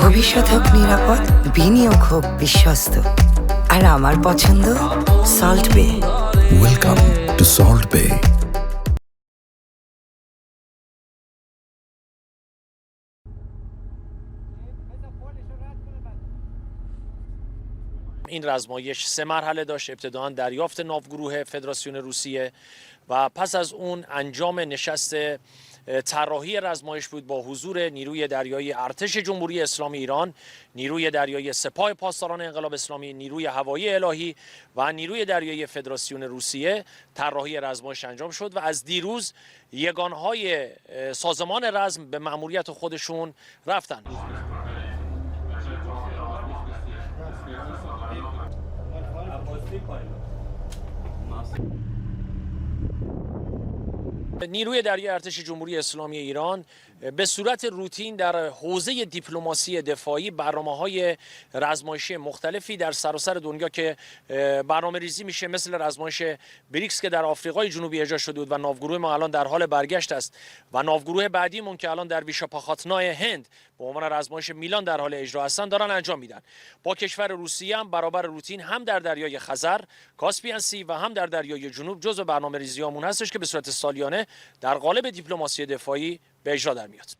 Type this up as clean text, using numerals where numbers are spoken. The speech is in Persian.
ভবিষ্যৎ হোক নিরাপদ, বিনিয়োগ হোক বিশ্বস্ত, আর আমার পছন্দ সল্ট বে। Welcome to Salt Bay. این رزمایش 3 مرحله داشت. ابتداً دریافت ناوگروه فدراسیون روسیه و پس از اون انجام نشست طراحی رزمایش بود با حضور نیروی دریایی ارتش جمهوری اسلامی ایران، نیروی دریایی سپاه پاسداران انقلاب اسلامی، نیروی هوایی الهی و نیروی دریایی فدراسیون روسیه. طراحی رزمایش انجام شد و از دیروز یگانهای سازمان رزم به مأموریت خودشون رفتن. نیروی دریایی ارتش جمهوری اسلامی ایران به صورت روتین در حوزه دیپلماسی دفاعی برنامه‌های رزمایشی مختلفی در سراسر دنیا که برنامه ریزی میشه، مثل رزمایش بریکس که در آفریقای جنوبی اجرا شده بود و ناوگروه ما الان در حال برگشت است و ناوگروه بعدیمون که الان در ویشاپاخاتنای هند به عنوان رزمایش میلان در حال اجرا هستن دارن انجام میدن. با کشور روسیه هم برابر روتین هم در دریای خزر، کاسپین سی و هم در دریای جنوب جزو برنامه ریزیامون هستش که به صورت سالیانه در قالب دیپلماسی دفاعی به اجرا در میاد.